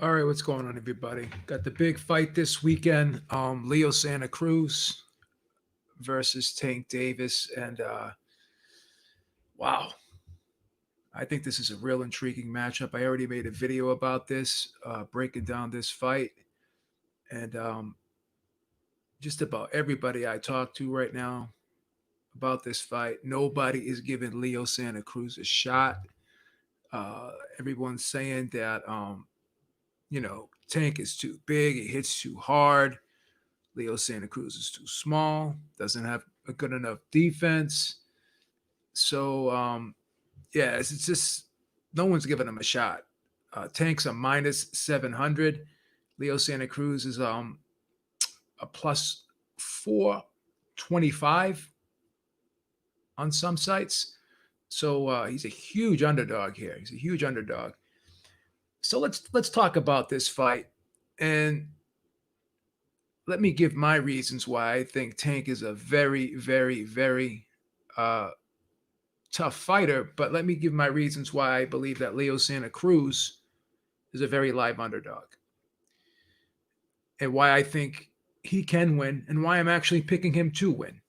All right, what's going on, everybody? Got the big fight this weekend. Leo Santa Cruz versus Tank Davis, and wow, I think this is a real intriguing matchup. I already made a video about this, breaking down this fight, and just about everybody I talk to right now about this fight, nobody is giving Leo Santa Cruz a shot. Everyone's saying that Tank is too big, it hits too hard. Leo Santa Cruz is too small, doesn't have a good enough defense. So, yeah, it's just no one's giving him a shot. Tank's a minus 700. Leo Santa Cruz is a plus 425 on some sites. So he's a huge underdog here. He's a huge underdog. So let's talk about this fight, and let me give my reasons why I think Tank is a very, very, very uh, tough fighter. But let me give my reasons why I believe that Leo Santa Cruz is a very live underdog, and why I think he can win, and why I'm actually picking him to win.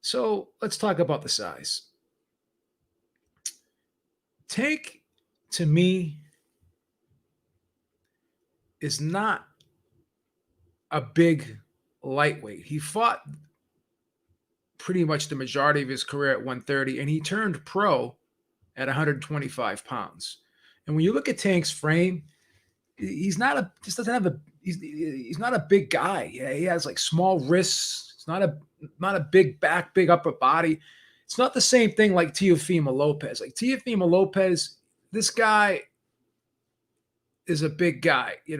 So let's talk about the size. Tank, to me, is not a big lightweight. He fought pretty much the majority of his career at 130, and he turned pro at 125 pounds. And when you look at Tank's frame, he's not a just doesn't have a he's not a big guy. Yeah, he has like small wrists. It's not a big back, big upper body. It's not the same thing like Teofimo Lopez. Like Teofimo Lopez, this guy is a big guy. He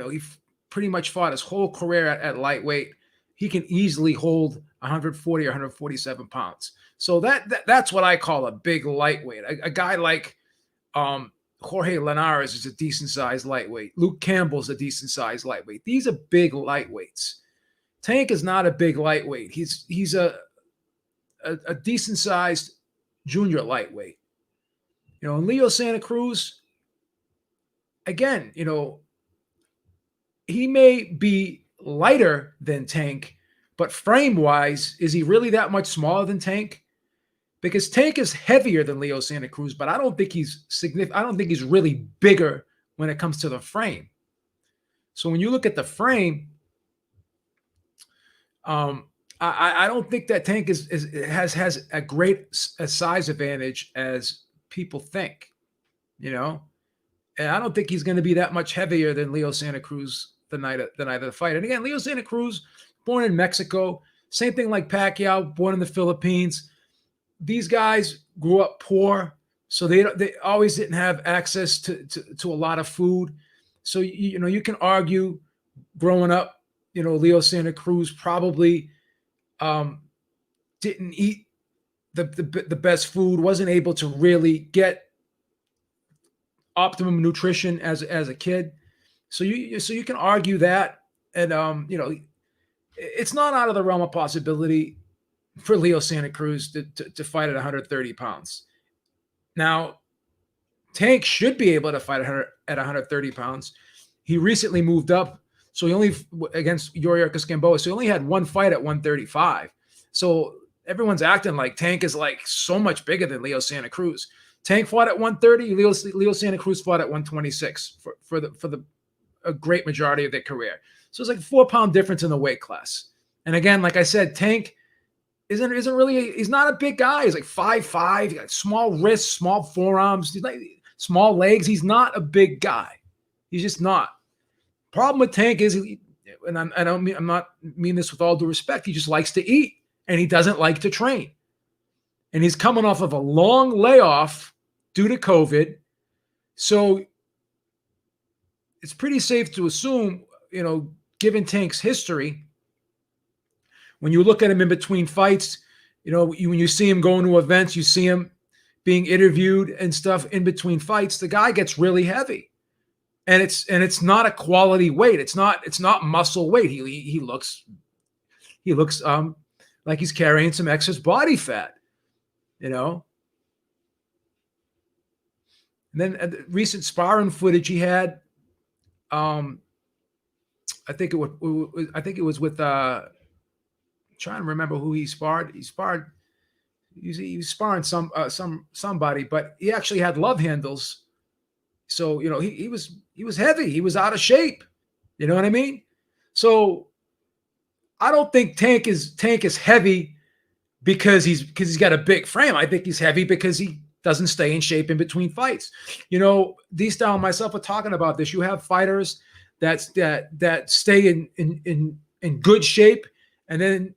pretty much fought his whole career at lightweight. He can easily hold 140 or 147 pounds. So that's what I call a big lightweight. A guy like Jorge Linares is a decent sized lightweight. Luke Campbell's a decent sized lightweight. These are big lightweights. Tank is not a big lightweight. He's a decent sized junior lightweight. And Leo Santa Cruz, again, he may be lighter than Tank, but frame wise, is he really that much smaller than Tank? Because Tank is heavier than Leo Santa Cruz, but I don't think he's significant. I don't think he's really bigger when it comes to the frame. So when you look at the frame, I don't think that Tank has a great size advantage as people think, and I don't think he's going to be that much heavier than Leo Santa Cruz the night of the fight. And again, Leo Santa Cruz, born in Mexico, same thing like Pacquiao, born in the Philippines. These guys grew up poor, so they always didn't have access to a lot of food. So you can argue, growing up, Leo Santa Cruz probably didn't eat the best food, wasn't able to really get optimum nutrition as a kid. So you can argue that, and it's not out of the realm of possibility for Leo Santa Cruz to fight at 130 pounds. Now, Tank should be able to fight at 130 pounds. He recently moved up, so he only against Yuriorkis Gamboa. So he only had one fight at 135. So everyone's acting like Tank is like so much bigger than Leo Santa Cruz. Tank fought at 130. Leo Santa Cruz fought at 126 for a great majority of their career. So it's like a 4-pound difference in the weight class. And again, like I said, Tank isn't really, he's not a big guy. He's like 5'5". He got small wrists, small forearms, he's like small legs. He's not a big guy. He's just not. Problem with Tank is, I'm not mean this with all due respect, he just likes to eat and he doesn't like to train. And he's coming off of a long layoff due to COVID. So it's pretty safe to assume, given Tank's history, when you look at him in between fights, when you see him going to events, you see him being interviewed and stuff in between fights, the guy gets really heavy. And it's not a quality weight. It's not muscle weight. He looks like he's carrying some excess body fat, And then the recent sparring footage he had, Um, I think it was with trying to remember who he sparred. He was sparring somebody, but he actually had love handles. So he was heavy. He was out of shape. You know what I mean? So I don't think Tank is heavy because he's got a big frame. I think he's heavy because he doesn't stay in shape in between fights. D-Style and myself are talking about this. You have fighters that stay in good shape, and then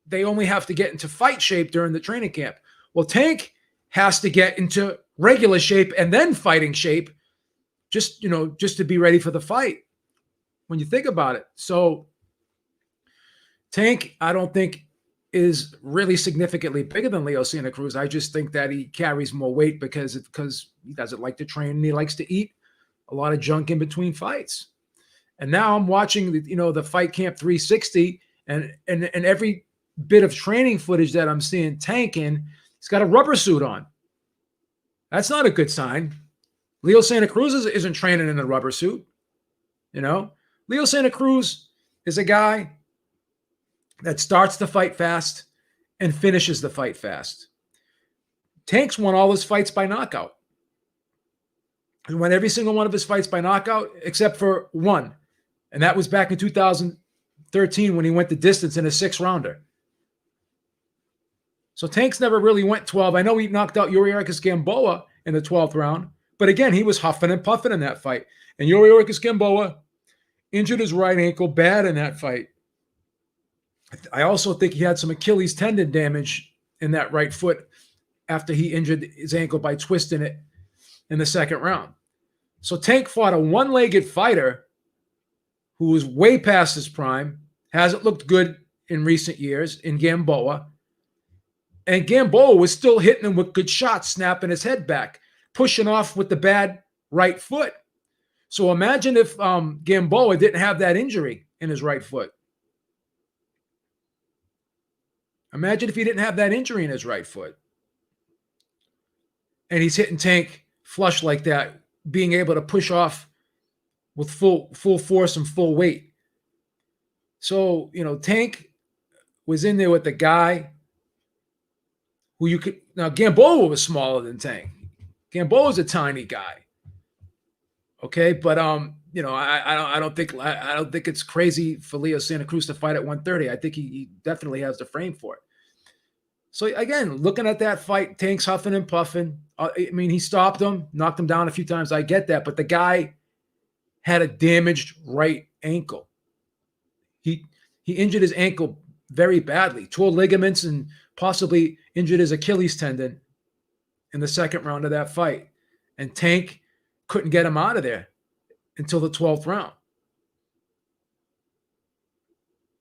they only have to get into fight shape during the training camp. Well, Tank has to get into regular shape and then fighting shape, just to be ready for the fight. When you think about it, so Tank, I don't think is really significantly bigger than Leo Santa Cruz. I just think that he carries more weight because he doesn't like to train and he likes to eat a lot of junk in between fights. And now I'm watching the Fight Camp 360, and every bit of training footage that I'm seeing Tank in, he's got a rubber suit on. That's not a good sign. Leo Santa Cruz isn't training in a rubber suit. Leo Santa Cruz is a guy that starts the fight fast and finishes the fight fast. Tank's won all his fights by knockout. He won every single one of his fights by knockout except for one. And that was back in 2013 when he went the distance in a 6-rounder. So Tank's never really went 12. I know he knocked out Yuriorkis Gamboa in the 12th round. But again, he was huffing and puffing in that fight. And Yuriorkis Gamboa injured his right ankle bad in that fight. I also think he had some Achilles tendon damage in that right foot after he injured his ankle by twisting it in the 2nd round. So Tank fought a one-legged fighter who was way past his prime, hasn't looked good in recent years in Gamboa. And Gamboa was still hitting him with good shots, snapping his head back, pushing off with the bad right foot. So imagine if Gamboa didn't have that injury in his right foot. Imagine if he didn't have that injury in his right foot. And he's hitting Tank flush like that, being able to push off with full force and full weight. So, Tank was in there with the guy who you could. Now, Gamboa was smaller than Tank. Gamboa was a tiny guy. Okay, but I don't think it's crazy for Leo Santa Cruz to fight at 130. I think he definitely has the frame for it. So again, looking at that fight, Tank's huffing and puffing. He stopped him, knocked him down a few times. I get that, but the guy had a damaged right ankle. He injured his ankle very badly, tore ligaments, and possibly injured his Achilles tendon in the 2nd round of that fight. And Tank couldn't get him out of there until the 12th round.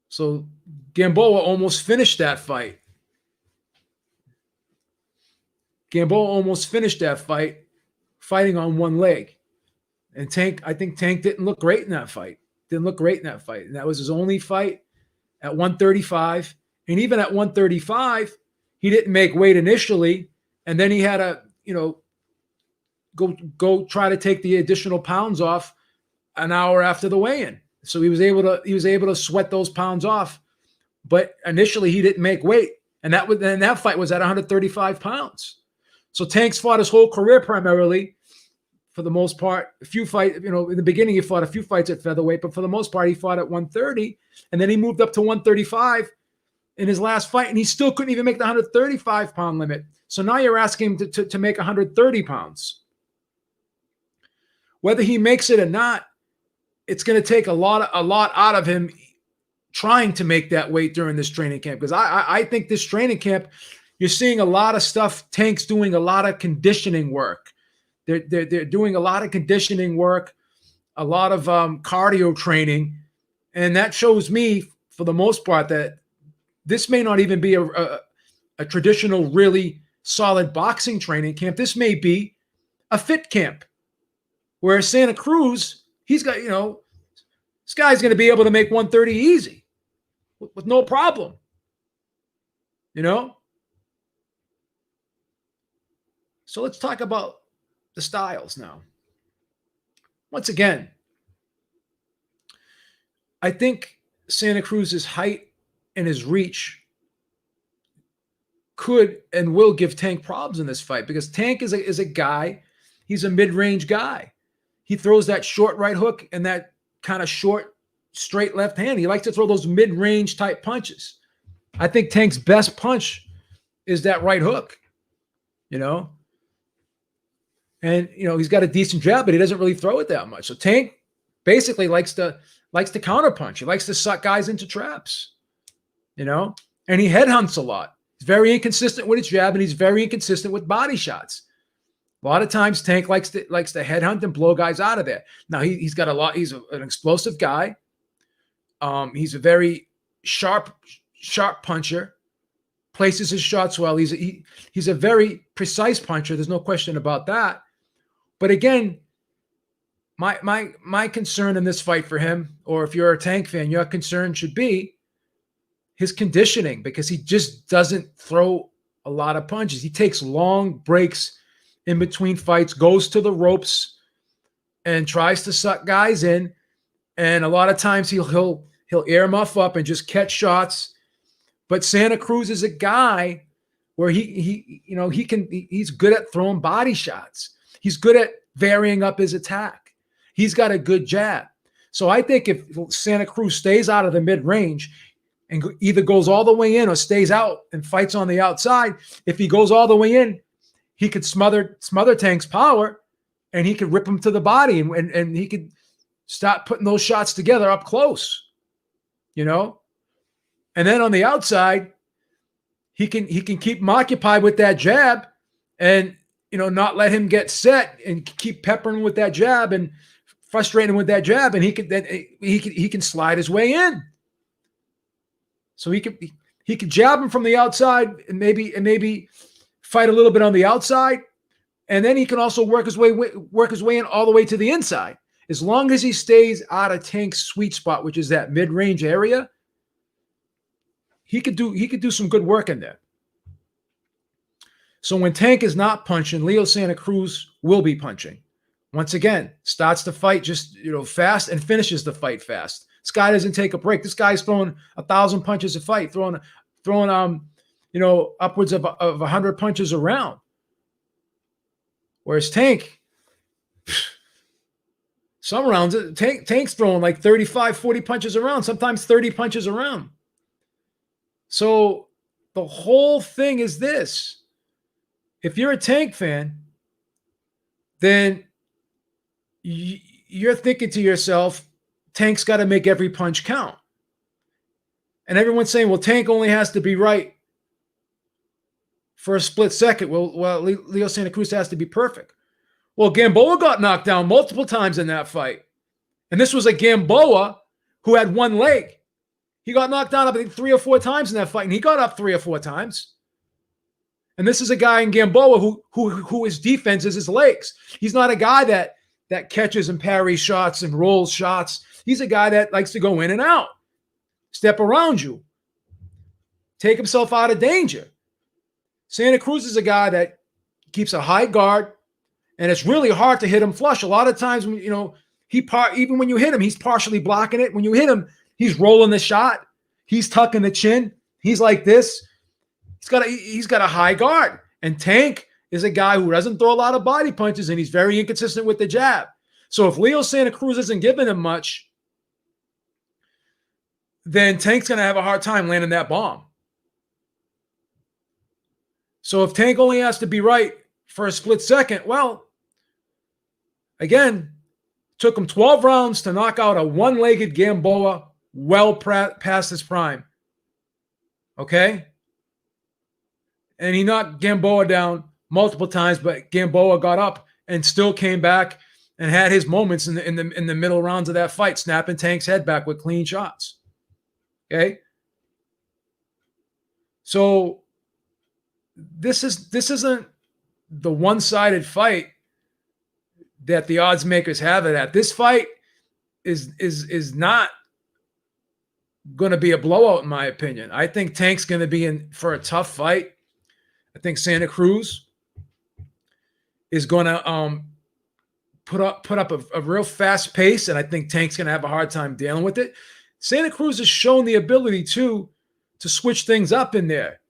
So Gamboa almost finished that fight. Fighting on one leg. And I think Tank didn't look great in that fight. And that was his only fight at 135. And even at 135, he didn't make weight initially. And then he had to, go try to take the additional pounds off an hour after the weigh-in. So he was able to sweat those pounds off. But initially he didn't make weight. And that fight was at 135 pounds. So Tank's fought his whole career primarily, for the most part, a few fights. In the beginning he fought a few fights at featherweight, but for the most part he fought at 130, and then he moved up to 135 in his last fight, and he still couldn't even make the 135-pound limit. So now you're asking him to make 130 pounds. Whether he makes it or not, it's going to take a lot out of him trying to make that weight during this training camp, because I think this training camp, you're seeing a lot of stuff. Tank's doing a lot of conditioning work. They're doing a lot of conditioning work, a lot of cardio training, and that shows me, for the most part, that this may not even be a traditional, really solid boxing training camp. This may be a fit camp, where Santa Cruz, he's got, this guy's going to be able to make 130 easy with no problem. So let's talk about the styles now. Once again, I think Santa Cruz's height and his reach could and will give Tank problems in this fight, because Tank is a guy, he's a mid-range guy. He throws that short right hook and that kind of short, straight left hand. He likes to throw those mid-range type punches. I think Tank's best punch is that right hook, you know? And, you know, he's got a decent jab, but he doesn't really throw it that much. So Tank basically likes to counterpunch. He likes to suck guys into traps, you know? And he headhunts a lot. He's very inconsistent with his jab, and he's very inconsistent with body shots. A lot of times Tank likes to headhunt and blow guys out of there. Now, he's got a lot. He's an explosive guy. He's a very sharp puncher. Places his shots well. He's a very precise puncher. There's no question about that. But again, my concern in this fight for him, or if you're a Tank fan, your concern should be his conditioning, because he just doesn't throw a lot of punches. He takes long breaks in between fights, goes to the ropes, and tries to suck guys in. And a lot of times he'll earmuff up and just catch shots. But Santa Cruz is a guy where he's good at throwing body shots. He's good at varying up his attack. He's got a good jab. So I think if Santa Cruz stays out of the mid-range and either goes all the way in or stays out and fights on the outside, if he goes all the way in, he could smother Tank's power, and he could rip him to the body, and he could start putting those shots together up close, you know? And then on the outside, he can keep him occupied with that jab, and, you know, not let him get set, and keep peppering with that jab and frustrating him with that jab, and he can slide his way in. So he could jab him from the outside and maybe fight a little bit on the outside, and then he can also work his way in all the way to the inside. As long as he stays out of Tank's sweet spot, which is that mid-range area, he could do some good work in there. So when Tank is not punching, Leo Santa Cruz will be punching. Once again, starts the fight just, you know, fast and finishes the fight fast. This guy doesn't take a break. This guy's throwing 1,000 punches a fight, throwing you know, upwards of 100 punches around. Whereas Tank, some rounds, Tank's throwing like 35, 40 punches around, sometimes 30 punches around. So the whole thing is this. If you're a Tank fan, then you're thinking to yourself, Tank's got to make every punch count. And everyone's saying, well, Tank only has to be right for a split second. Well, Leo Santa Cruz has to be perfect. Well, Gamboa got knocked down multiple times in that fight. And this was a Gamboa who had one leg. He got knocked down, I think, 3 or 4 times in that fight, and he got up 3 or 4 times. And this is a guy in Gamboa who his defense is his legs. He's not a guy that catches and parries shots and rolls shots. He's a guy that likes to go in and out, step around you, take himself out of danger. Santa Cruz is a guy that keeps a high guard, and it's really hard to hit him flush. A lot of times, when, you know, even when you hit him, he's partially blocking it. When you hit him, he's rolling the shot. He's tucking the chin. He's like this. He's got a high guard. And Tank is a guy who doesn't throw a lot of body punches, and he's very inconsistent with the jab. So if Leo Santa Cruz isn't giving him much, then Tank's going to have a hard time landing that bomb. So if Tank only has to be right for a split second, well, again, took him 12 rounds to knock out a one-legged Gamboa well past his prime. Okay? And he knocked Gamboa down multiple times, but Gamboa got up and still came back and had his moments in the middle rounds of that fight, snapping Tank's head back with clean shots. Okay? So this isn't the one-sided fight that the odds makers have it at. This fight is not going to be a blowout, in my opinion. I think Tank's going to be in for a tough fight. I think Santa Cruz is going to put up a real fast pace, and I think Tank's going to have a hard time dealing with it. Santa Cruz has shown the ability to switch things up in there.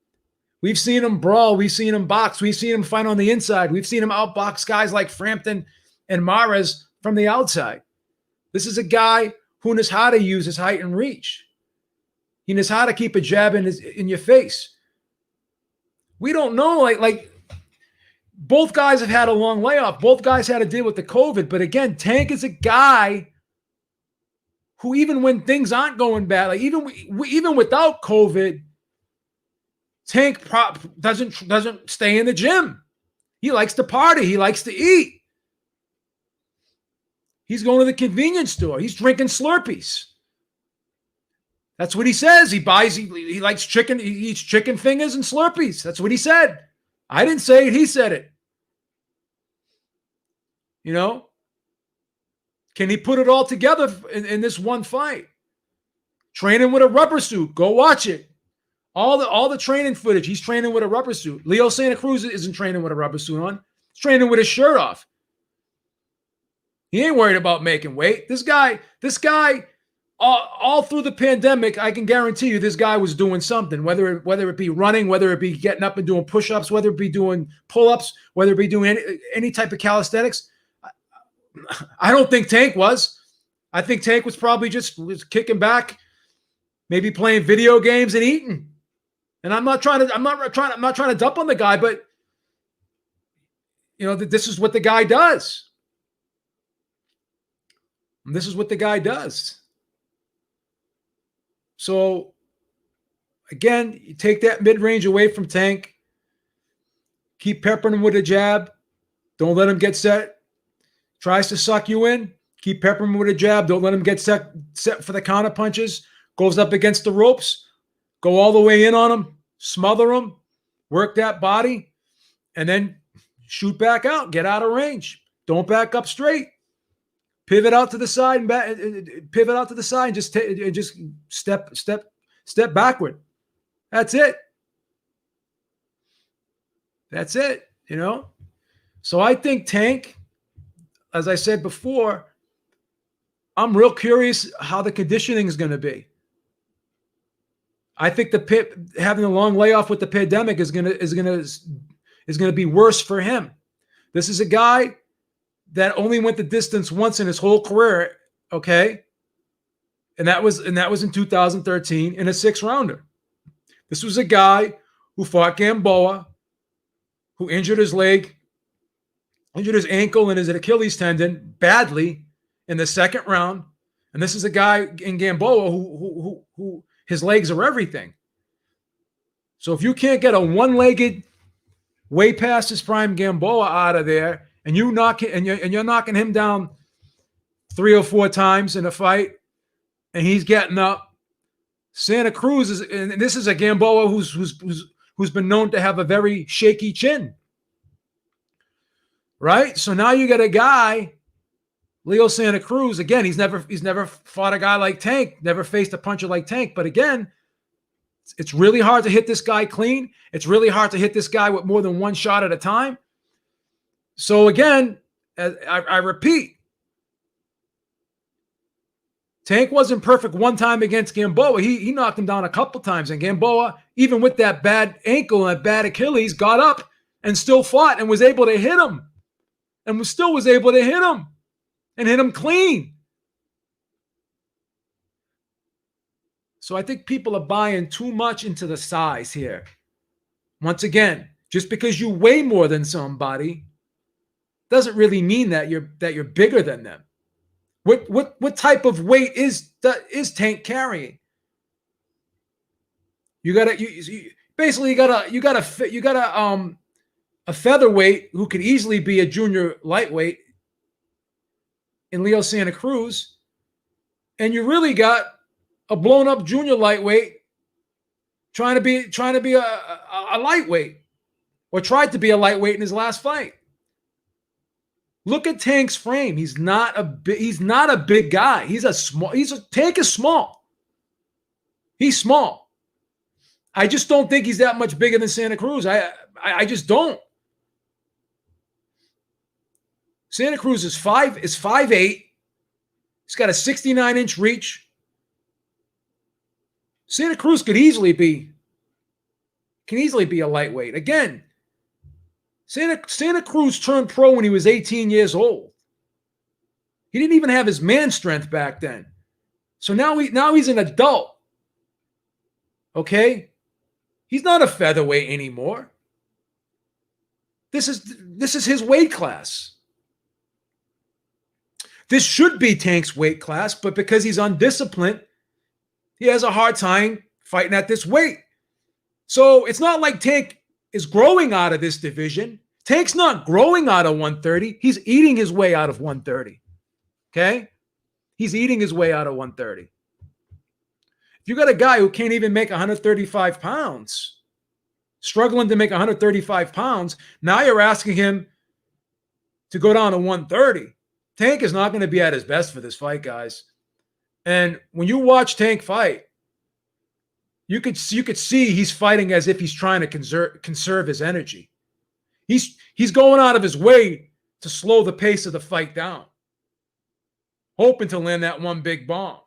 We've seen him brawl. We've seen him box. We've seen him fight on the inside. We've seen him outbox guys like Frampton and Mares from the outside. This is a guy who knows how to use his height and reach. He knows how to keep a jab in your face. We don't know, like both guys have had a long layoff. Both guys had to deal with the COVID. But again, Tank is a guy who, even when things aren't going bad, like even without COVID, Tank doesn't stay in the gym. He likes to party. He likes to eat. He's going to the convenience store. He's drinking Slurpees. That's what he says. He likes chicken. He eats chicken fingers and Slurpees. That's what he said. I didn't say it. He said it. You know? Can he put it all together in this one fight? Training with a rubber suit. Go watch it. All the training footage. He's training with a rubber suit. Leo Santa Cruz isn't training with a rubber suit on. He's training with his shirt off. He ain't worried about making weight. This guy, all through the pandemic, I can guarantee you this guy was doing something, whether it be running, whether it be getting up and doing push-ups, whether it be doing pull-ups, whether it be doing any type of calisthenics. I don't think Tank was. I think Tank was probably was kicking back, maybe playing video games and eating. And I'm not trying to dump on the guy, but you know, this is what the guy does. This is what the guy does. So, again, you take that mid-range away from Tank. Keep peppering him with a jab. Don't let him get set. Tries to suck you in. Keep peppering him with a jab. Don't let him get set for the counter punches. Goes up against the ropes. Go all the way in on him. Smother him. Work that body. And then shoot back out. Get out of range. Don't back up straight. Pivot out to the side and pivot out to the side and just step backward. That's it. That's it, you know? So I think Tank, as I said before, I'm real curious how the conditioning is going to be. I think having a long layoff with the pandemic is going to be worse for him. This is a guy that only went the distance once in his whole career, okay? And that was in 2013 in a 6-rounder. This was a guy who fought Gamboa, who injured his leg, injured his ankle and his Achilles tendon badly in the 2nd round. And this is a guy in Gamboa who his legs are everything. So if you can't get a one-legged, way past his prime Gamboa out of there, and you're knocking him down 3 or 4 times in a fight, and he's getting up. Santa Cruz and this is a Gamboa who's been known to have a very shaky chin, right? So now you got a guy, Leo Santa Cruz. Again, he's never fought a guy like Tank, never faced a puncher like Tank. But again, it's really hard to hit this guy clean. It's really hard to hit this guy with more than one shot at a time. So again, I repeat, Tank wasn't perfect one time against Gamboa. He knocked him down a couple times, and Gamboa, even with that bad ankle and that bad Achilles, got up and still fought and was able to hit him, and was able to hit him and hit him clean. So I think people are buying too much into the size here. Once again, just because you weigh more than somebody doesn't really mean that you're bigger than them. What type of weight is Tank carrying? You got a featherweight who could easily be a junior lightweight in Leo Santa Cruz, and you really got a blown up junior lightweight trying to be a lightweight, or tried to be a lightweight in his last fight. Look at Tank's frame. He's not a big guy. Tank is small. He's small. I just don't think he's that much bigger than Santa Cruz. I just don't. Santa Cruz is 5'8". He's got a 69-inch reach. Santa Cruz can easily be a lightweight. Again, Santa Cruz turned pro when he was 18 years old. He didn't even have his man strength back then. So now he's an adult. Okay? He's not a featherweight anymore. This is his weight class. This should be Tank's weight class, but because he's undisciplined, he has a hard time fighting at this weight. So it's not like Tank is growing out of this division. Tank's not growing out of 130. He's eating his way out of 130. Okay? He's eating his way out of 130. If you got a guy who can't even make 135 pounds, struggling to make 135 pounds, now you're asking him to go down to 130. Tank is not going to be at his best for this fight, guys. And when you watch Tank fight, you could see he's fighting as if he's trying to conserve his energy. He's going out of his way to slow the pace of the fight down, hoping to land that one big bomb.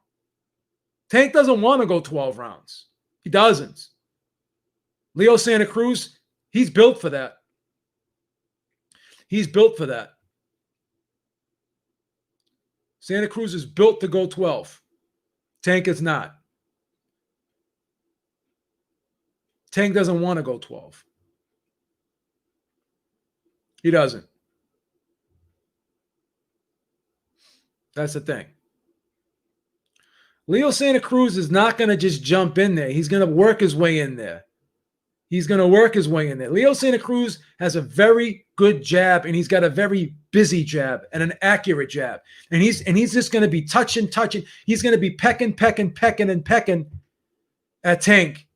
Tank doesn't want to go 12 rounds. He doesn't. Leo Santa Cruz, he's built for that. He's built for that. Santa Cruz is built to go 12. Tank is not. Tank doesn't want to go 12. He doesn't. That's the thing. Leo Santa Cruz is not going to just jump in there. He's going to work his way in there. Leo Santa Cruz has a very good jab, and he's got a very busy jab and an accurate jab. And he's just going to be touching. He's going to be pecking at Tank.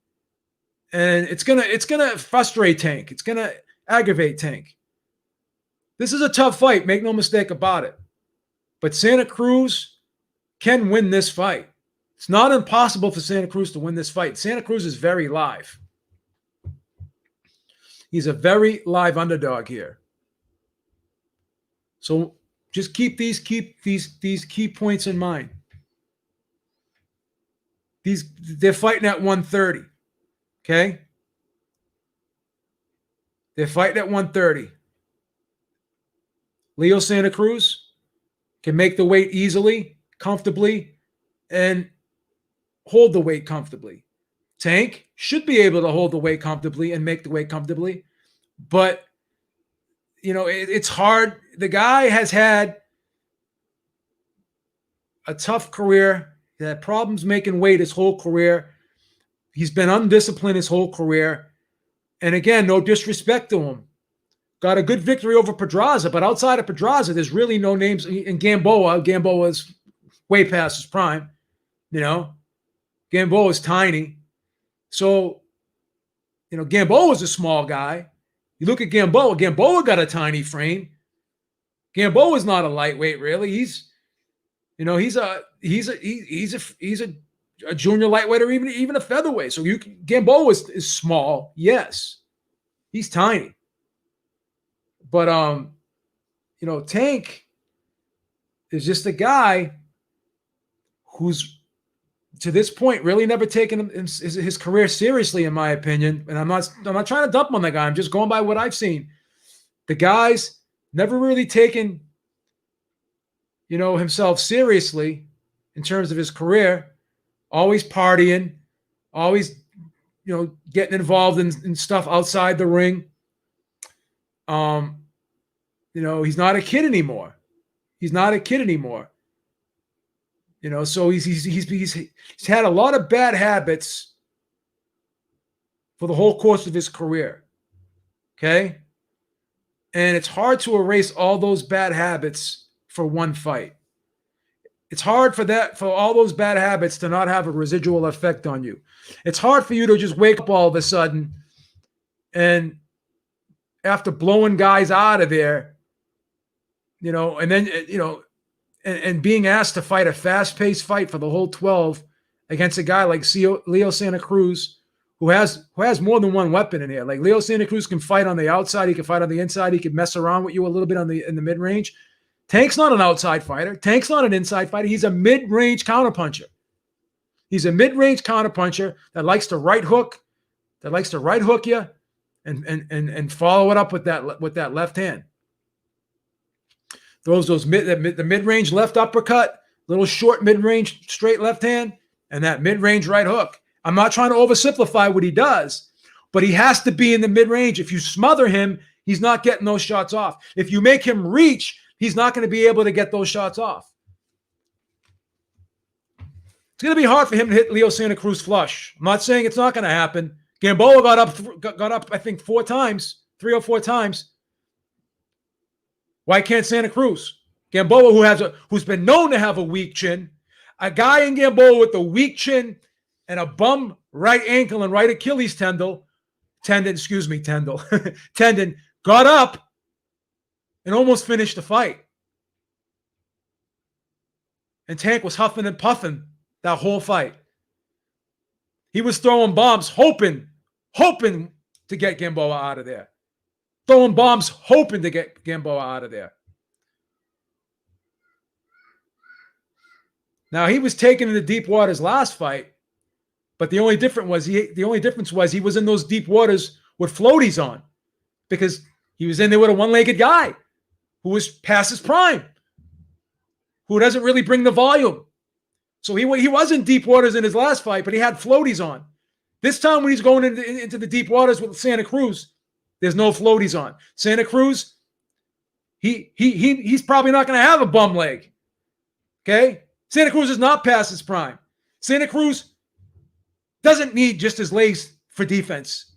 And it's gonna frustrate Tank. It's gonna aggravate Tank. This is a tough fight, make no mistake about it. But Santa Cruz can win this fight. It's not impossible for Santa Cruz to win this fight. Santa Cruz is very live. He's a very live underdog here. So just keep these key points in mind. They're fighting at 130. Okay? They're fighting at 130. Leo Santa Cruz can make the weight easily, comfortably, and hold the weight comfortably. Tank should be able to hold the weight comfortably and make the weight comfortably. But, it's hard. The guy has had a tough career. He had problems making weight his whole career. He's been undisciplined his whole career. And again, no disrespect to him. Got a good victory over Pedraza, but outside of Pedraza, there's really no names. In Gamboa is way past his prime. Gamboa is tiny. So, Gamboa is a small guy. You look at Gamboa got a tiny frame. Gamboa is not a lightweight, really. He's a junior lightweight or even a featherweight. So Gamboa is small, yes. He's tiny. But Tank is just a guy who's to this point really never taken his career seriously, in my opinion. And I'm not trying to dump on the guy. I'm just going by what I've seen. The guy's never really taken himself seriously in terms of his career. Always partying, always getting involved in stuff outside the ring. He's not a kid anymore. So he's had a lot of bad habits for the whole course of his career. Okay? And it's hard to erase all those bad habits for one fight. It's hard for all those bad habits to not have a residual effect on you. It's hard for you to just wake up all of a sudden and after blowing guys out of there, and then, and being asked to fight a fast-paced fight for the whole 12 against a guy like Leo Santa Cruz, who has more than one weapon in here. Like Leo Santa Cruz can fight on the outside, he can fight on the inside, he can mess around with you a little bit in the mid-range. Tank's not an outside fighter. Tank's not an inside fighter. He's a mid-range counterpuncher. He's a mid-range counterpuncher that likes to right hook, you and follow it up with that left hand. The mid-range left uppercut, little short mid-range straight left hand, and that mid-range right hook. I'm not trying to oversimplify what he does, but he has to be in the mid-range. If you smother him, he's not getting those shots off. If you make him reach, he's not going to be able to get those shots off. It's going to be hard for him to hit Leo Santa Cruz flush. I'm not saying it's not going to happen. Gamboa got up, I think, 3 or 4 times. Why can't Santa Cruz? Gamboa, who's been known to have a weak chin, a guy in Gamboa with a weak chin and a bum right ankle and right Achilles tendon, got up and almost finished the fight. And Tank was huffing and puffing that whole fight. He was throwing bombs, hoping to get Gamboa out of there. Throwing bombs, hoping to get Gamboa out of there. Now, he was taken into deep waters last fight, but the only difference was he was in those deep waters with floaties on, because he was in there with a one-legged guy who was past his prime, who doesn't really bring the volume. So he was in deep waters in his last fight, but he had floaties on. This time when he's going into the deep waters with Santa Cruz, there's no floaties on. Santa Cruz, he's probably not going to have a bum leg. Okay? Santa Cruz is not past his prime. Santa Cruz doesn't need just his legs for defense.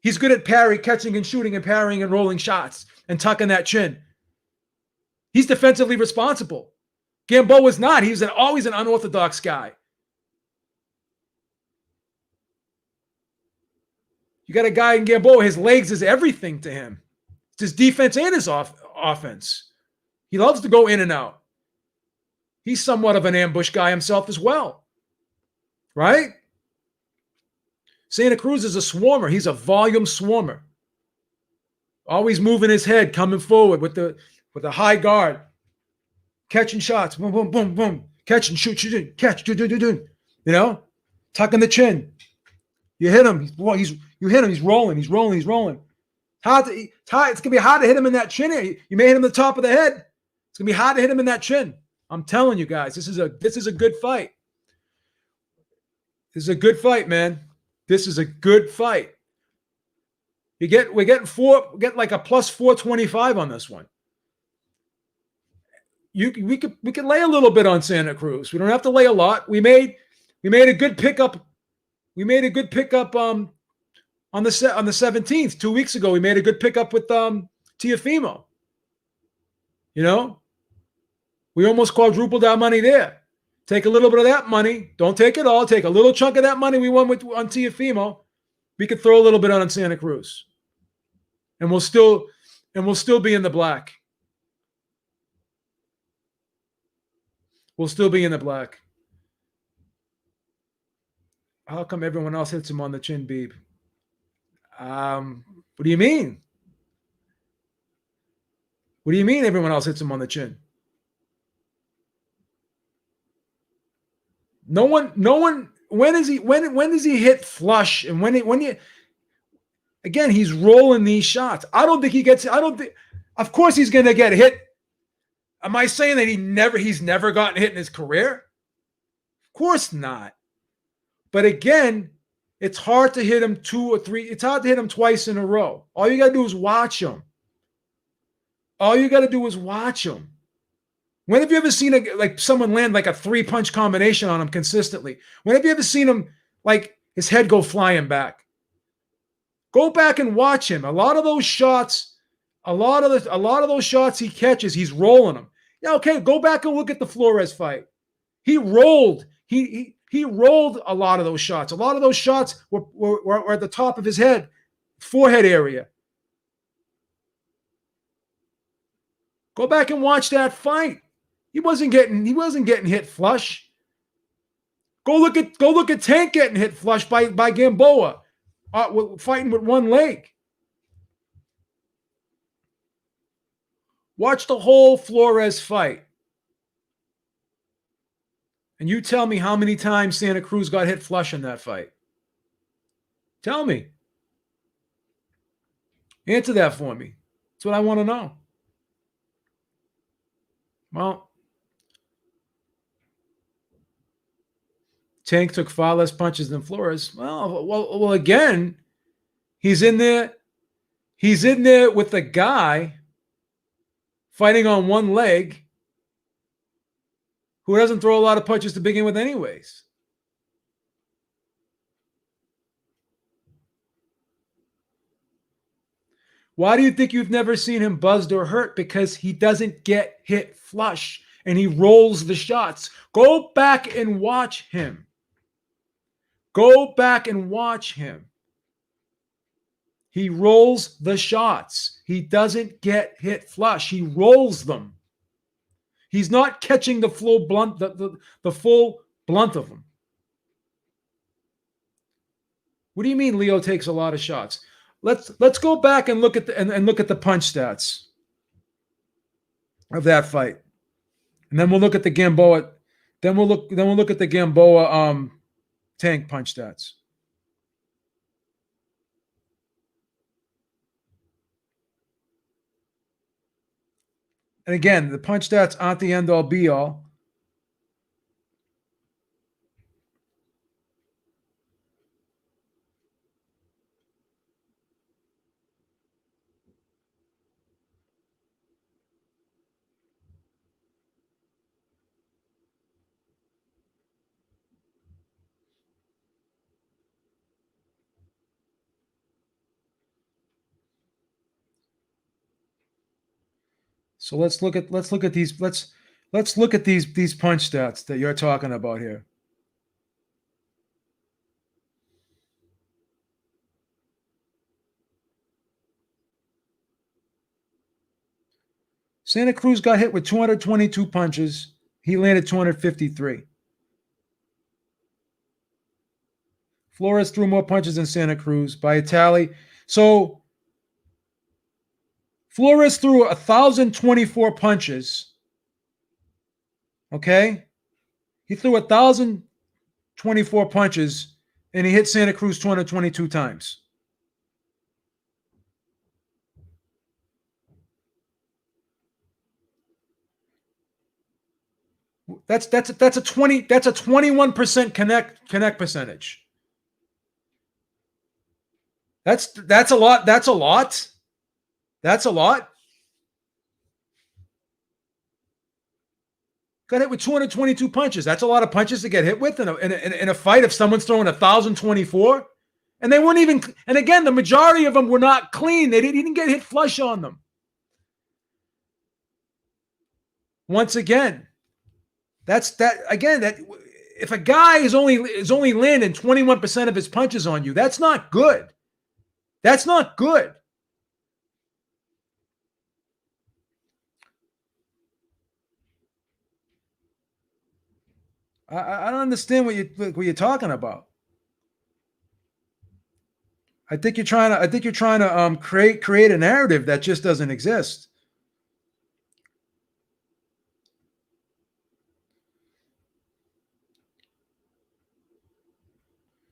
He's good at catching and shooting and parrying and rolling shots and tucking that chin. He's defensively responsible. Gamboa was not. He was always an unorthodox guy. You got a guy in Gamboa, his legs is everything to him. It's his defense and his offense. He loves to go in and out. He's somewhat of an ambush guy himself as well. Right? Santa Cruz is a swarmer. He's a volume swarmer. Always moving his head, coming forward with the high guard. Catching shots. Boom, boom, boom, boom. Catch and shoot, catch. You know? Tucking the chin. You hit him. You hit him. He's rolling. It's going to be hard to hit him in that chin area. You may hit him in the top of the head. It's going to be hard to hit him in that chin. I'm telling you guys, this is a good fight. This is a good fight, man. This is a good fight. We get like a plus 425 on this one. We could lay a little bit on Santa Cruz. We don't have to lay a lot. We made a good pickup. We made a good pickup on the 17th, 2 weeks ago. We made a good pickup with Teofimo. You know, we almost quadrupled our money there. Take a little bit of that money. Don't take it all. Take a little chunk of that money we won on Teofimo. We could throw a little bit on Santa Cruz, and we'll still be in the black. We'll still be in the black. How come everyone else hits him on the chin, Beeb? What do you mean? What do you mean everyone else hits him on the chin? No one. When does he hit flush? And again, he's rolling these shots. Of course he's going to get hit. Am I saying that he's never gotten hit in his career? Of course not. But again, it's hard to hit him 2 or 3. It's hard to hit him twice in a row. All you got to do is watch him. When have you ever seen someone land like a 3-punch combination on him consistently? When have you ever seen him like his head go flying back? Go back and watch him. A lot of those shots he catches, he's rolling them. Yeah, okay, go back and look at the Flores fight. He rolled. He rolled a lot of those shots. A lot of those shots were at the top of his head, forehead area. Go back and watch that fight. He wasn't getting hit flush. Go look at Tank getting hit flush by Gamboa, fighting with one leg. Watch the whole Flores fight. And you tell me how many times Santa Cruz got hit flush in that fight. Tell me. Answer that for me. That's what I want to know. Well, Tank took far less punches than Flores. Well, again, he's in there. He's in there with a guy fighting on one leg who doesn't throw a lot of punches to begin with anyways. Why do you think you've never seen him buzzed or hurt? Because he doesn't get hit flush and he rolls the shots. Go back and watch him. Go back and watch him. He rolls the shots. He doesn't get hit flush. He rolls them. He's not catching the full blunt, the full blunt of them. What do you mean Leo takes a lot of shots? Let's go back and look at the punch stats of that fight, and then we'll look at the Gamboa. Then we'll look at the Gamboa Tank punch stats. And again, the punch stats aren't the end all be all. So let's look at these punch stats that you're talking about here. Santa Cruz got hit with 222 punches. He landed 253. Flores threw more punches than Santa Cruz by a tally. So Flores threw 1,024 punches. Okay? He threw 1,024 punches, and he hit Santa Cruz 222 times. That's a 21% connect percentage. That's a lot. That's a lot. That's a lot. Got hit with 222 punches. That's a lot of punches to get hit with in a fight if someone's throwing 1,024. And they weren't even, and again, the majority of them were not clean. He didn't get hit flush on them. Once again, if a guy is only landing 21% of his punches on you, that's not good. That's not good. I don't understand what you're talking about. I think you're trying to create a narrative that just doesn't exist.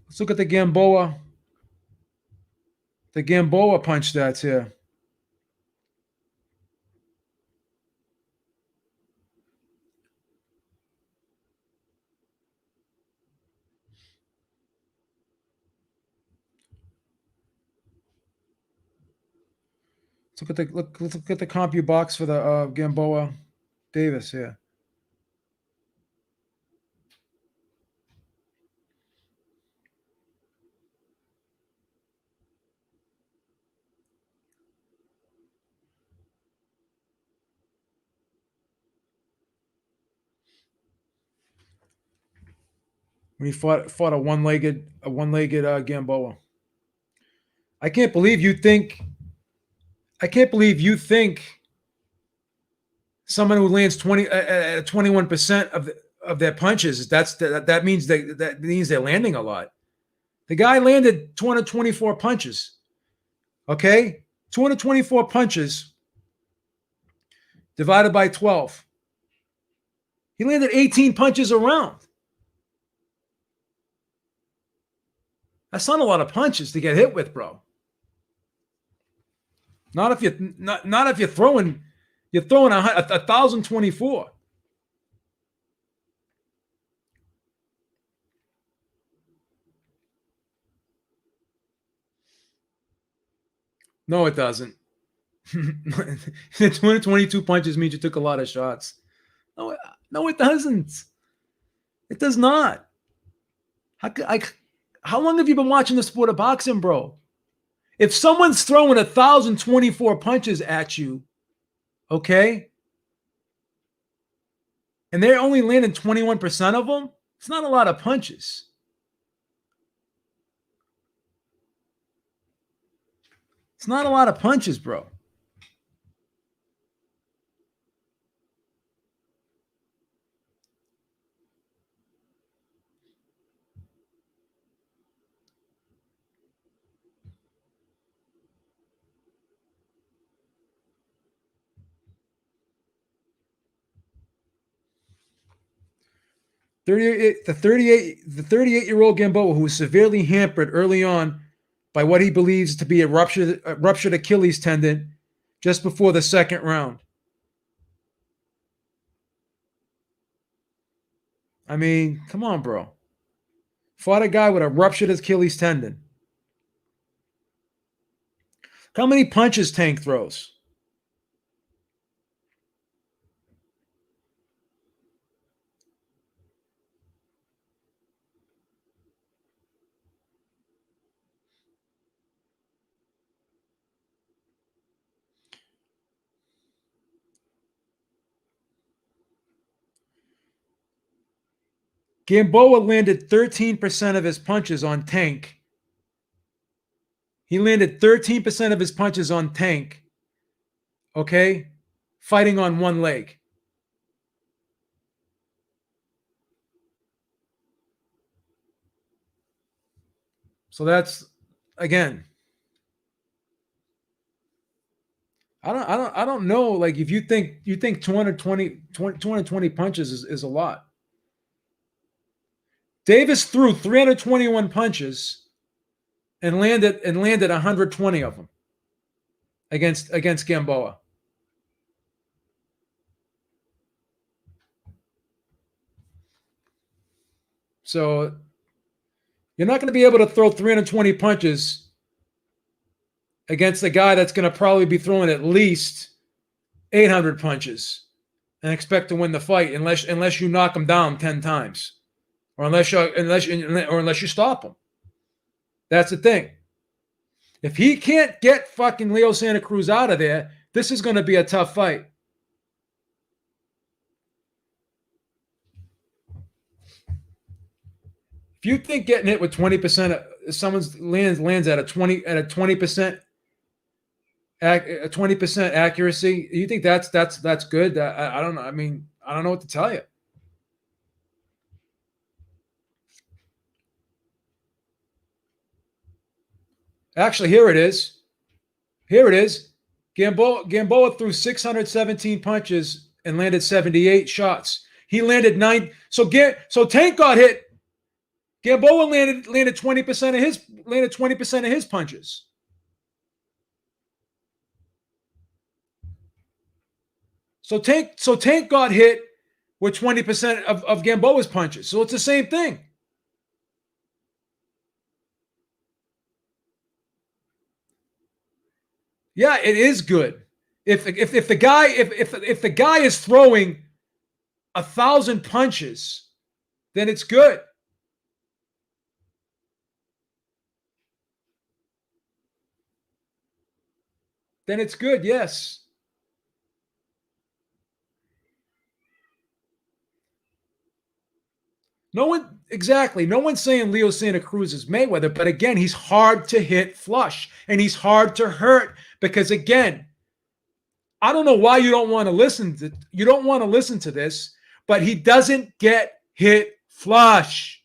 Let's look at the Gamboa punch stats here. Let's look at the CompuBox box for the Gamboa Davis here. When he fought a one-legged Gamboa. I can't believe you think someone who lands 21% of their punches, that means they're landing a lot. The guy landed 224 punches. Okay? 224 punches divided by 12. He landed 18 punches a round. That's not a lot of punches to get hit with, bro. Not if you're throwing 1,024. No, it doesn't. 222 punches means you took a lot of shots. No, no, it doesn't. It does not. How long have you been watching the sport of boxing, bro? If someone's throwing 1,024 punches at you, okay, and they're only landing 21% of them, it's not a lot of punches. It's not a lot of punches, bro. The 38-year-old Gamboa, who was severely hampered early on by what he believes to be a ruptured Achilles tendon just before the second round. I mean, come on, bro. Fought a guy with a ruptured Achilles tendon. How many punches Tank throws? Gamboa landed 13% of his punches on Tank. He landed 13% of his punches on Tank, okay, fighting on one leg. So that's, again, I don't know. Like, if you think 220 punches is a lot. Davis threw 321 punches and landed 120 of them against Gamboa. So you're not going to be able to throw 320 punches against a guy that's going to probably be throwing at least 800 punches and expect to win the fight unless you knock him down 10 times, or unless you stop him. That's the thing. If he can't get fucking Leo Santa Cruz out of there, this is going to be a tough fight. If you think getting hit with 20%, someone's lands at a 20% a 20% accuracy, you think that's good? I don't know. I mean, I don't know what to tell you. Actually, here it is. Gamboa threw 617 punches and landed 78 shots. He landed 9. So Tank got hit. Gamboa landed 20% of his punches. So Tank got hit with 20% of Gamboa's punches. So it's the same thing. Yeah, it is good. If the guy is throwing 1,000 punches, then it's good. Then it's good, yes. No one's saying Leo Santa Cruz is Mayweather, but again, he's hard to hit flush and he's hard to hurt because, again, I don't know why you don't want to listen to this, but he doesn't get hit flush.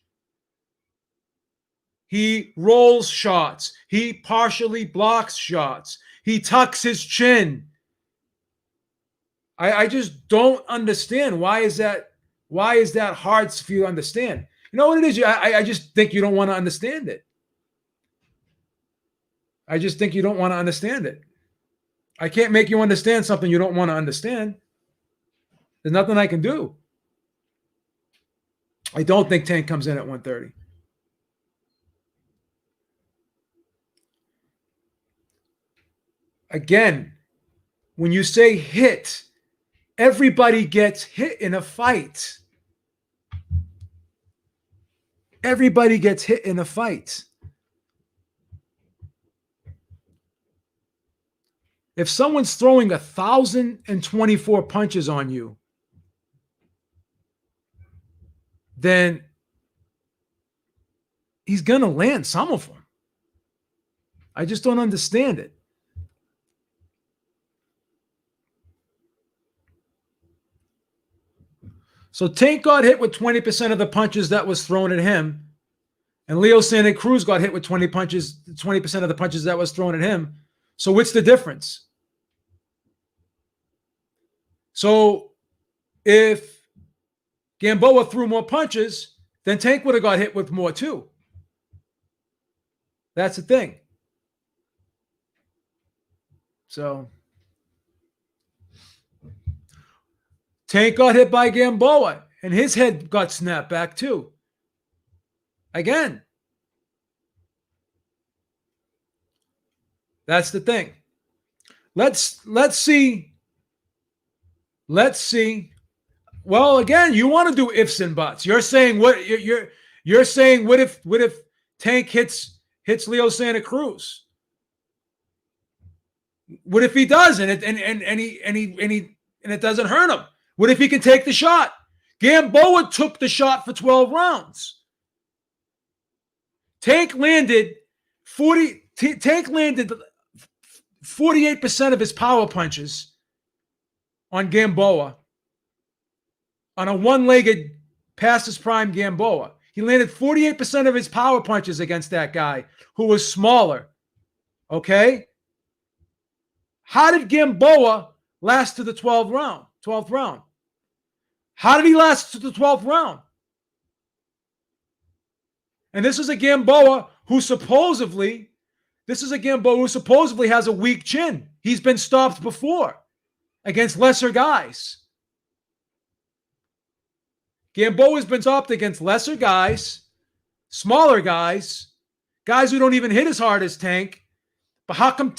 He rolls shots. He partially blocks shots. He tucks his chin. I just don't understand. Why is that hard for you to understand? You know what it is? I just think you don't want to understand it. I just think you don't want to understand it. I can't make you understand something you don't want to understand. There's nothing I can do. I don't think Tank comes in at 130. Again, when you say hit, everybody gets hit in a fight. Everybody gets hit in a fight. If someone's throwing 1,024 punches on you, then he's going to land some of them. I just don't understand it. So Tank got hit with 20% of the punches that was thrown at him, and Leo Santa Cruz got hit with 20% of the punches that was thrown at him. So what's the difference? So if Gamboa threw more punches, then Tank would have got hit with more too. That's the thing. So Tank got hit by Gamboa, and his head got snapped back too. Again, that's the thing. Let's see. Let's see. Well, again, you want to do ifs and buts. You're saying what you're saying. What if Tank hits Leo Santa Cruz? What if he does and it doesn't hurt him? What if he can take the shot? Gamboa took the shot for 12 rounds. Tank landed 48% of his power punches on Gamboa, on a one-legged past his prime Gamboa. He landed 48% of his power punches against that guy who was smaller. Okay? How did Gamboa last to the 12th round? How did he last to the 12th round? And this is a Gamboa who supposedly has a weak chin. He's been stopped before against lesser guys. Gamboa's been stopped against lesser guys, smaller guys, guys who don't even hit as hard as Tank. But how come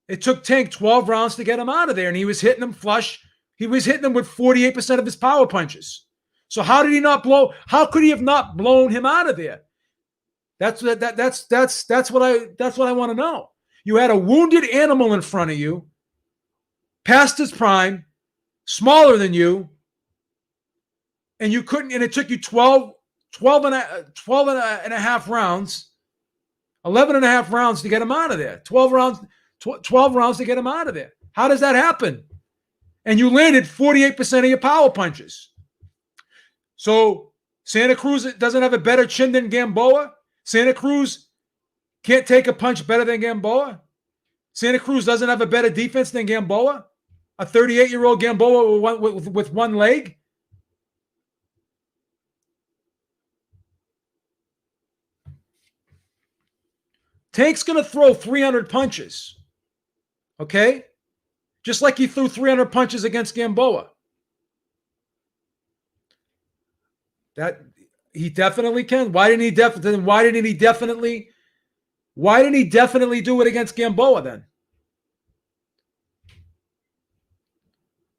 it took Tank 12 rounds to get him out of there, and he was hitting him flush. He was hitting him with 48% of his power punches. So how could he have not blown him out of there? That's what I want to know. You had a wounded animal in front of you, past his prime, smaller than you, and you couldn't, and it took you 12 and a half rounds, 11 and a half rounds to get him out of there. 12 rounds to get him out of there. How does that happen? And you landed 48% of your power punches. So Santa Cruz doesn't have a better chin than Gamboa. Santa Cruz can't take a punch better than Gamboa. Santa Cruz doesn't have a better defense than Gamboa. A 38-year-old Gamboa with one leg. Tank's going to throw 300 punches. Okay? Just like he threw 300 punches against Gamboa. That he definitely can. Why didn't he definitely do it against Gamboa then?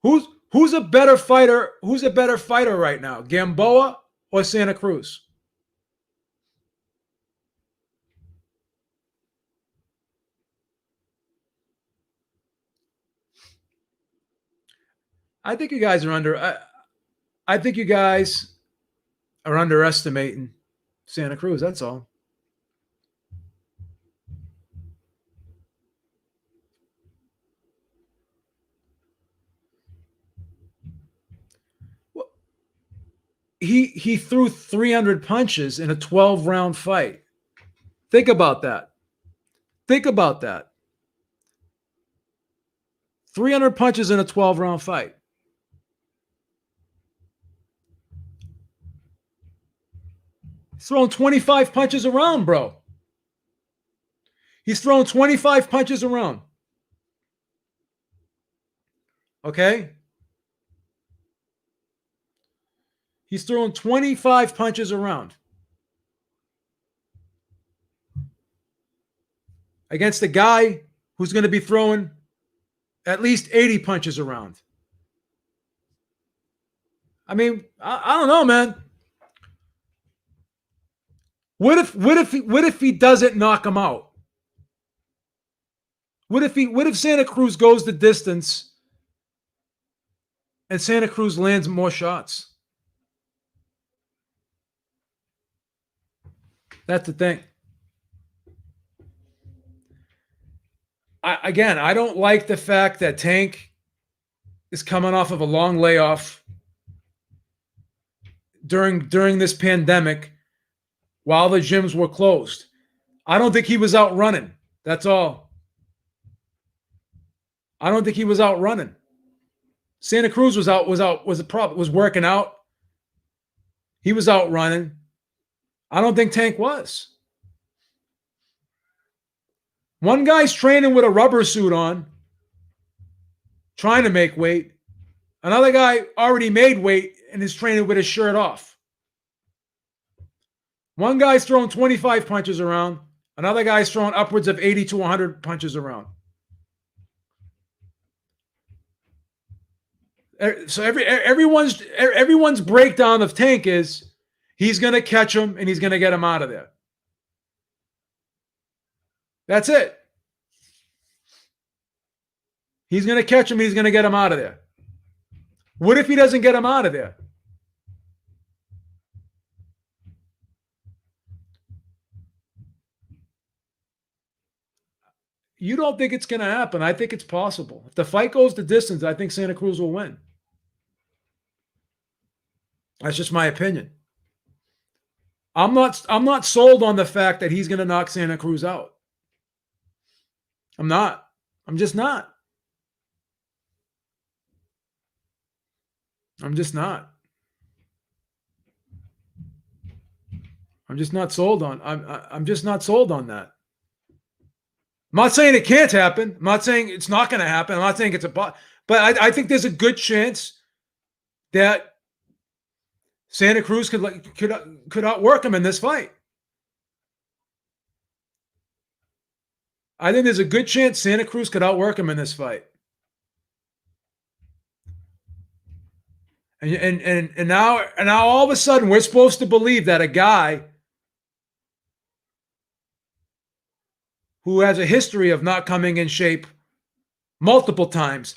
Who's a better fighter? Who's a better fighter right now? Gamboa or Santa Cruz? I think you guys are I think you guys are underestimating Santa Cruz. That's all. Well, he threw 300 punches in a 12-round fight. Think about that. 300 punches in a 12-round fight. Throwing 25 punches around, bro. He's throwing 25 punches around. Okay? He's throwing 25 punches around against a guy who's going to be throwing at least 80 punches around. I mean, I don't know, man. What if he doesn't knock him out? What if Santa Cruz goes the distance and Santa Cruz lands more shots? That's the thing. I don't like the fact that Tank is coming off of a long layoff during this pandemic while the gyms were closed. I don't think he was out running. That's all. I don't think he was out running. Santa Cruz was working out. He was out running. I don't think Tank was. One guy's training with a rubber suit on, trying to make weight. Another guy already made weight and is training with his shirt off. One guy's throwing 25 punches around. Another guy's throwing upwards of 80 to 100 punches around. So everyone's breakdown of Tank is he's going to catch him and he's going to get him out of there. That's it. He's going to catch him. He's going to get him out of there. What if he doesn't get him out of there? You don't think it's going to happen. I think it's possible. If the fight goes the distance, I think Santa Cruz will win. That's just my opinion. I'm not sold on the fact that he's going to knock Santa Cruz out. I'm not. I'm just not. I'm just not. I'm just not sold on. I'm just not sold on that. I'm not saying it can't happen. I'm not saying it's not going to happen. I'm not saying it's but I think there's a good chance that Santa Cruz could outwork him in this fight. I think there's a good chance Santa Cruz could outwork him in this fight. And now all of a sudden we're supposed to believe that a guy who has a history of not coming in shape multiple times,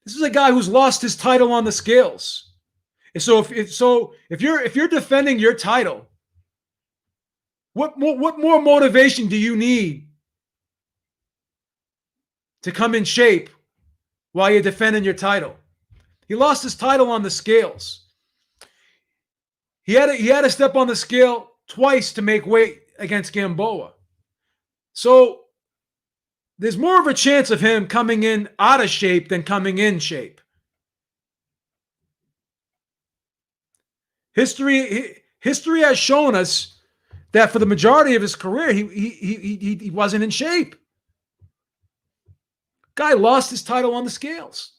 this is a guy who's lost his title on the scales. So if you're defending your title, what more motivation do you need to come in shape while you're defending your title? He lost his title on the scales. He had to step on the scale twice to make weight against Gamboa. So there's more of a chance of him coming in out of shape than coming in shape. History has shown us that for the majority of his career, he wasn't in shape. Guy lost his title on the scales.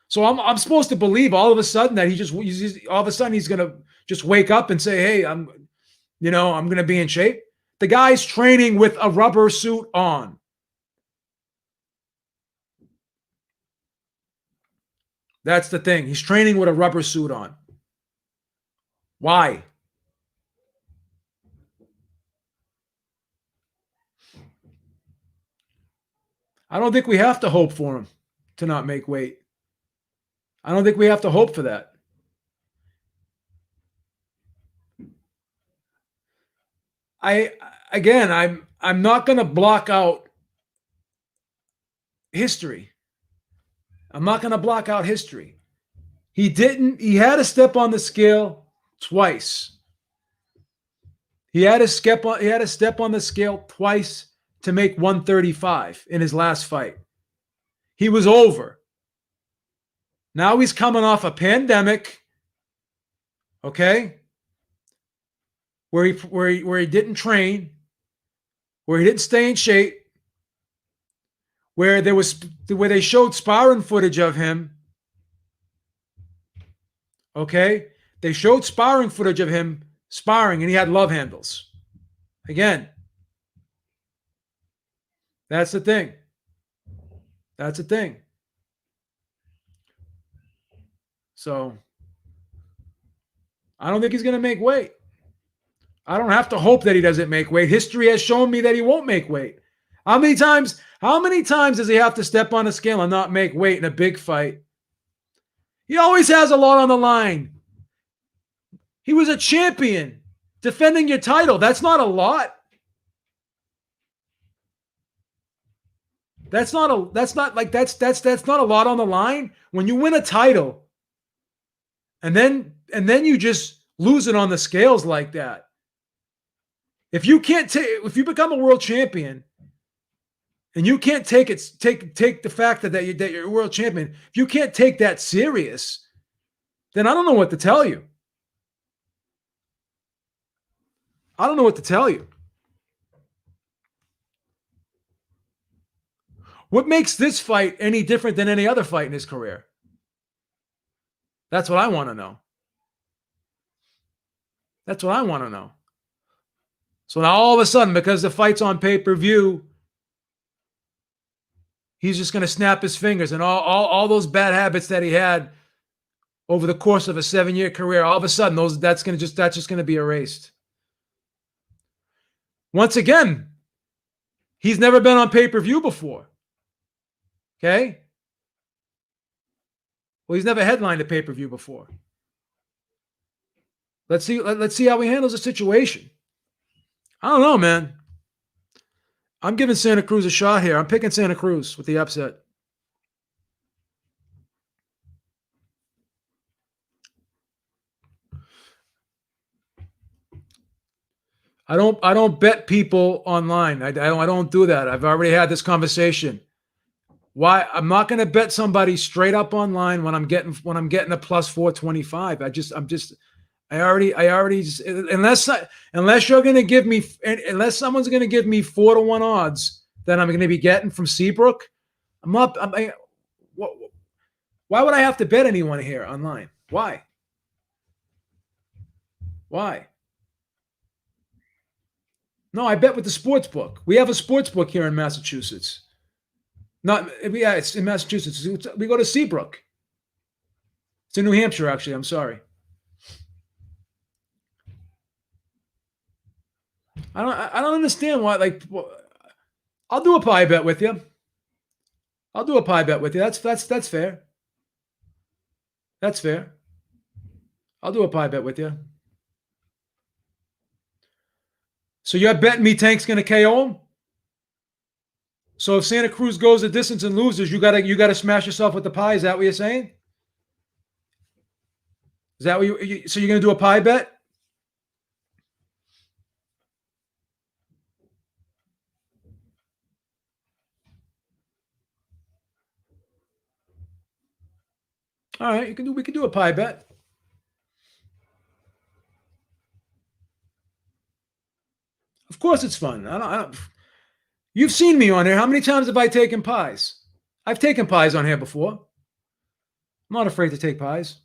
So I'm supposed to believe all of a sudden that he's going to just wake up and say, "Hey, I'm going to be in shape." The guy's training with a rubber suit on. That's the thing. He's training with a rubber suit on. Why? I don't think we have to hope for him to not make weight. I don't think we have to hope for that. I'm not going to block out history. I'm not going to block out history. He had to step on the scale twice. He had to step on the scale twice to make 135 in his last fight. He was over. Now he's coming off a pandemic, okay, where he didn't train, where he didn't stay in shape, where they showed sparring footage of him. Okay, they showed sparring footage of him sparring, and he had love handles. Again, that's the thing. That's the thing. So I don't think he's going to make weight. I don't have to hope that he doesn't make weight. History has shown me that he won't make weight. How many times does he have to step on a scale and not make weight in a big fight? He always has a lot on the line. He was a champion defending your title. That's not a lot. That's not a lot on the line when you win a title. And then you just lose it on the scales like that. If you become a world champion and you can't take the fact that you're a world champion, if you can't take that serious, then I don't know what to tell you. I don't know what to tell you. What makes this fight any different than any other fight in his career? That's what I want to know. That's what I want to know. So now all of a sudden, because the fight's on pay-per-view, he's just going to snap his fingers, and all those bad habits that he had over the course of a 7-year career, all of a sudden that's just going to be erased. Once again, he's never been on pay-per-view before. Okay? Well, he's never headlined a pay-per-view before. Let's see how he handles the situation. I don't know, man. I'm giving Santa Cruz a shot here. I'm picking Santa Cruz with the upset. I don't bet people online. I don't do that. I've already had this conversation. Why? I'm not going to bet somebody straight up online when I'm getting a plus 425. Unless you're going to give me, unless someone's going to give me 4-1 odds that I'm going to be getting from Seabrook, why would I have to bet anyone here online? Why? No, I bet with the sports book. We have a sports book here in Massachusetts. It's in Massachusetts. We go to Seabrook. It's in New Hampshire, actually. I'm sorry. I don't understand why. I'll do a pie bet with you. That's fair. That's fair. I'll do a pie bet with you. So you're betting me Tank's going to KO him? So if Santa Cruz goes the distance and loses, you gotta smash yourself with the pie. Is that what you're saying? Is that what so you're going to do a pie bet? All right, we can do a pie bet. Of course it's fun. You've seen me on here. How many times have I taken pies? I've taken pies on here before. I'm not afraid to take pies.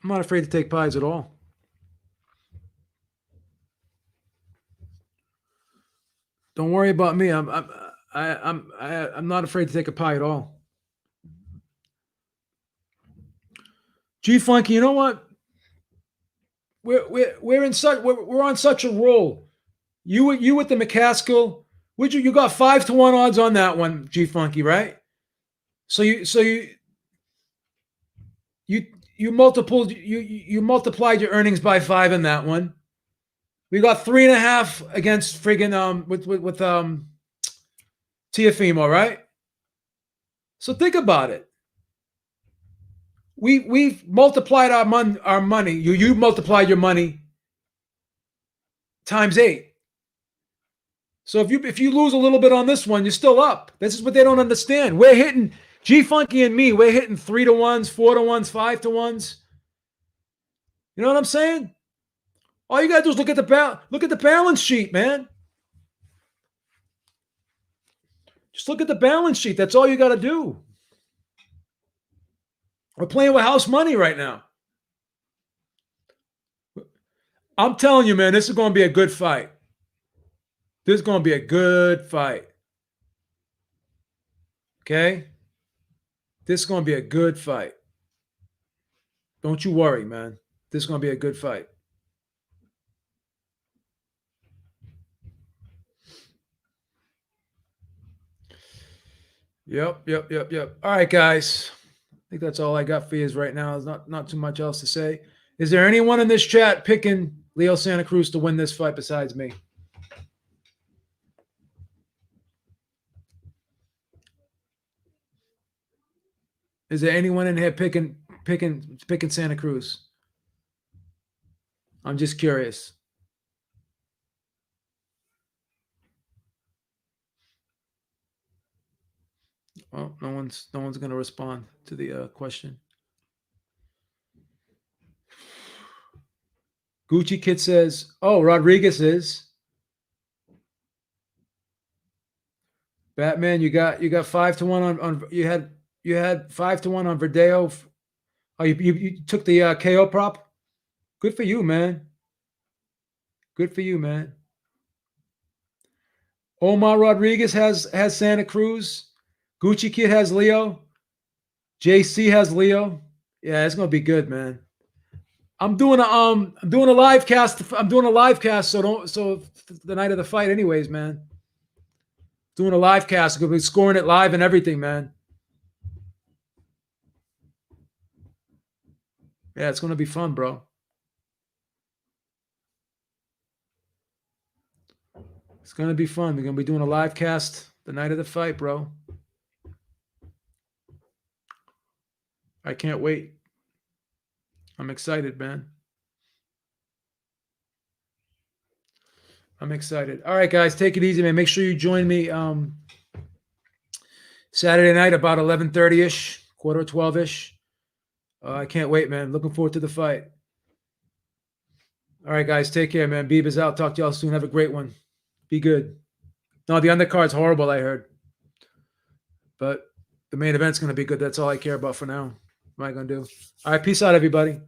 I'm not afraid to take pies at all. Don't worry about me. I'm not afraid to take a pie at all. G Funky, you know what? We're on such a roll. You with the McCaskill, you got 5-1 odds on that one, G Funky, right? So you multiplied your earnings by 5 in that one. We got 3.5 against friggin' with Tiafimo, right? So think about it. We've multiplied our money. You multiplied your money times 8. So if you lose a little bit on this one, you're still up. This is what they don't understand. We're hitting G Funky and me. We're hitting 3-1s, 4-1s, 5-1s. You know what I'm saying? All you gotta do is look at the balance sheet, man. Just look at the balance sheet. That's all you gotta do. We're playing with house money right now. I'm telling you, man, this is going to be a good fight. This is going to be a good fight. Okay? This is going to be a good fight. Don't you worry, man. This is going to be a good fight. Yep. All right, guys. I think that's all I got for you right now. There's not too much else to say. Is there anyone in this chat picking Leo Santa Cruz to win this fight besides me? Is there anyone in here picking Santa Cruz? I'm just curious. Well, no one's going to respond to the question. Gucci Kid says, "Oh, Rodriguez is." Batman, you got 5-1 on you had 5-1 on Verdeo. Oh, you took the KO prop. Good for you, man. Good for you, man. Omar Rodriguez has Santa Cruz. Gucci Kid has Leo. JC has Leo. Yeah, it's gonna be good, man. I'm doing a live cast. I'm doing a live cast, so the night of the fight, anyways, man. Doing a live cast. Gonna be scoring it live and everything, man. Yeah, it's gonna be fun, bro. It's gonna be fun. We're gonna be doing a live cast the night of the fight, bro. I can't wait. I'm excited, man. I'm excited. All right, guys, take it easy, man. Make sure you join me Saturday night about 11:30ish, 11:45ish. I can't wait, man. Looking forward to the fight. All right, guys, take care, man. Beaver's out. Talk to y'all soon. Have a great one. Be good. No, the undercard's horrible, I heard. But the main event's going to be good. That's all I care about for now. What am I going to do? All right, peace out, everybody.